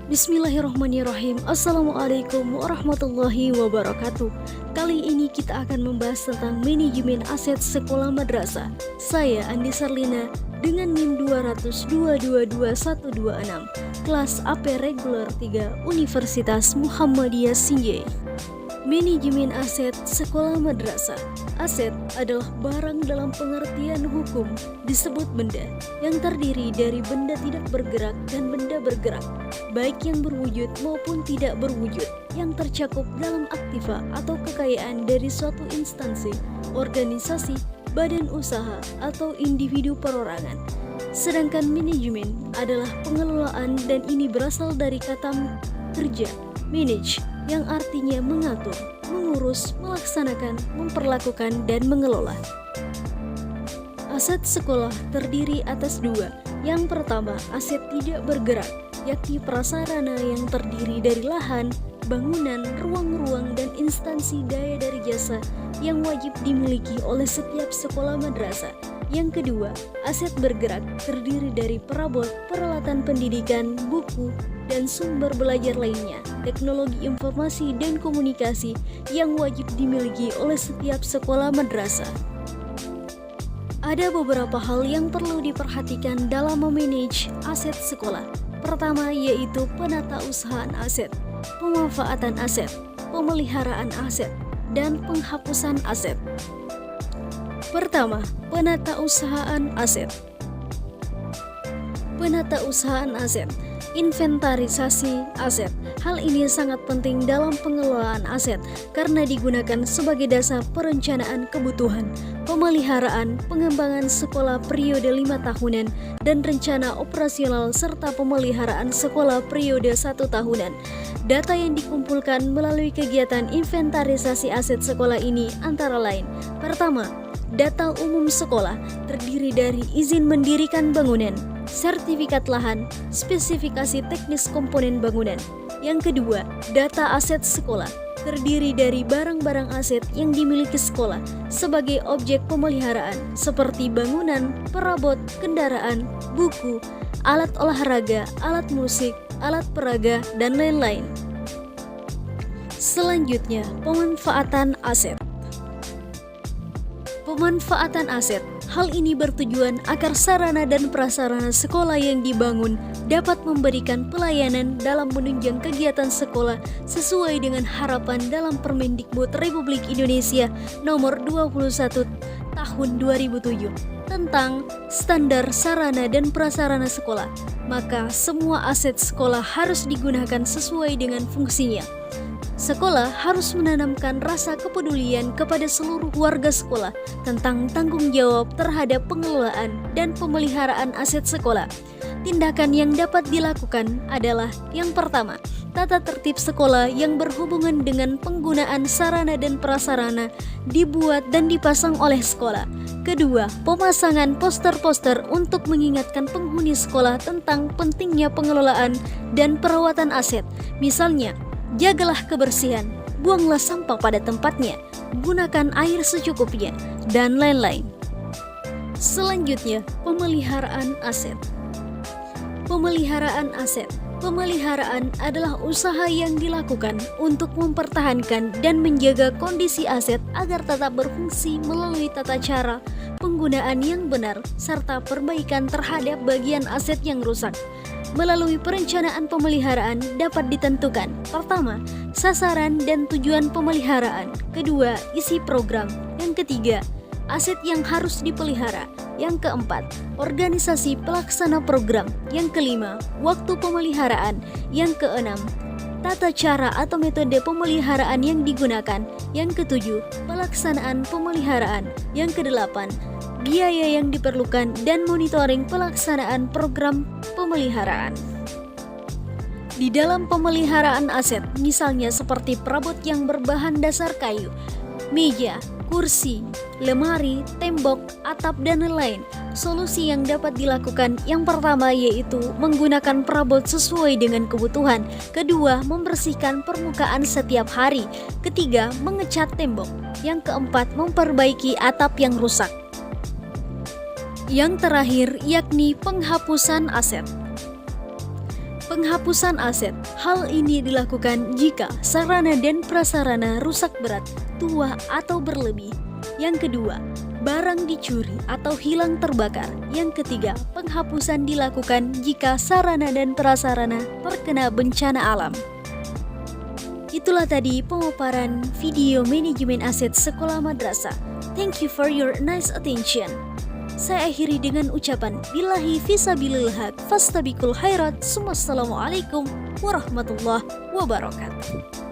Bismillahirrahmanirrahim. Assalamualaikum warahmatullahi wabarakatuh. Kali ini kita akan membahas tentang manajemen aset sekolah madrasah. Saya Andi Sarlina dengan NIM 202222126, kelas AP Reguler 3 Universitas Muhammadiyah Sinjai. Manajemen aset sekolah madrasah. Aset adalah barang dalam pengertian hukum disebut benda yang terdiri dari benda tidak bergerak dan benda bergerak, baik yang berwujud maupun tidak berwujud, yang tercakup dalam aktiva atau kekayaan dari suatu instansi, organisasi, badan usaha, atau individu perorangan. Sedangkan manajemen adalah pengelolaan, dan ini berasal dari kata kerja, manage, yang artinya mengatur, mengurus, melaksanakan, memperlakukan, dan mengelola. Aset sekolah terdiri atas dua. Yang pertama, aset tidak bergerak, yakni prasarana yang terdiri dari lahan, bangunan, ruang-ruang, dan instansi daya dari jasa yang wajib dimiliki oleh setiap sekolah madrasah. Yang kedua, aset bergerak terdiri dari perabot, peralatan pendidikan, buku, dan sumber belajar lainnya, teknologi informasi dan komunikasi yang wajib dimiliki oleh setiap sekolah madrasah. Ada beberapa hal yang perlu diperhatikan dalam memanage aset sekolah. Pertama yaitu penatausahaan aset, pemanfaatan aset, pemeliharaan aset, dan penghapusan aset. Pertama, penatausahaan aset. Penatausahaan aset, inventarisasi aset. Hal ini sangat penting dalam pengelolaan aset karena digunakan sebagai dasar perencanaan kebutuhan, pemeliharaan, pengembangan sekolah periode 5 tahunan, dan rencana operasional serta pemeliharaan sekolah periode 1 tahunan. Data yang dikumpulkan melalui kegiatan inventarisasi aset sekolah ini antara lain: pertama, data umum sekolah terdiri dari izin mendirikan bangunan, sertifikat lahan, spesifikasi teknis komponen bangunan. Yang kedua, data aset sekolah terdiri dari barang-barang aset yang dimiliki sekolah sebagai objek pemeliharaan seperti bangunan, perabot, kendaraan, buku, alat olahraga, alat musik, alat peraga, dan lain-lain. Selanjutnya, pemanfaatan aset. Pemanfaatan aset. Hal ini bertujuan agar sarana dan prasarana sekolah yang dibangun dapat memberikan pelayanan dalam menunjang kegiatan sekolah sesuai dengan harapan dalam Permendikbud Republik Indonesia Nomor 21 Tahun 2007 tentang standar sarana dan prasarana sekolah. Maka semua aset sekolah harus digunakan sesuai dengan fungsinya. Sekolah harus menanamkan rasa kepedulian kepada seluruh warga sekolah tentang tanggung jawab terhadap pengelolaan dan pemeliharaan aset sekolah. Tindakan yang dapat dilakukan adalah: yang pertama, tata tertib sekolah yang berhubungan dengan penggunaan sarana dan prasarana dibuat dan dipasang oleh sekolah. Kedua, pemasangan poster-poster untuk mengingatkan penghuni sekolah tentang pentingnya pengelolaan dan perawatan aset. Misalnya, jagalah kebersihan, buanglah sampah pada tempatnya, gunakan air secukupnya, dan lain-lain. Selanjutnya, pemeliharaan aset. Pemeliharaan aset. Pemeliharaan adalah usaha yang dilakukan untuk mempertahankan dan menjaga kondisi aset agar tetap berfungsi melalui tata cara penggunaan yang benar serta perbaikan terhadap bagian aset yang rusak. Melalui perencanaan pemeliharaan dapat ditentukan: pertama, sasaran dan tujuan pemeliharaan; kedua, isi program; yang ketiga, aset yang harus dipelihara; yang keempat, organisasi pelaksana program; yang kelima, waktu pemeliharaan; yang keenam, tata cara atau metode pemeliharaan yang digunakan; yang ketujuh, pelaksanaan pemeliharaan; yang kedelapan, biaya yang diperlukan dan monitoring pelaksanaan program pemeliharaan. Di dalam pemeliharaan aset, misalnya seperti perabot yang berbahan dasar kayu, meja, kursi, lemari, tembok, atap, dan lain-lain. Solusi yang dapat dilakukan yang pertama yaitu menggunakan perabot sesuai dengan kebutuhan. Kedua, membersihkan permukaan setiap hari. Ketiga, mengecat tembok. Yang keempat, memperbaiki atap yang rusak. Yang terakhir yakni penghapusan aset. Penghapusan aset. Hal ini dilakukan jika sarana dan prasarana rusak berat, tua atau berlebih. Yang kedua, barang dicuri atau hilang terbakar. Yang ketiga, penghapusan dilakukan jika sarana dan prasarana terkena bencana alam. Itulah tadi pemaparan video manajemen aset sekolah madrasah. Thank you for your nice attention. Saya akhiri dengan ucapan billahi fisabilil haq fastabiqul khairat. Assalamualaikum warahmatullahi wabarakatuh.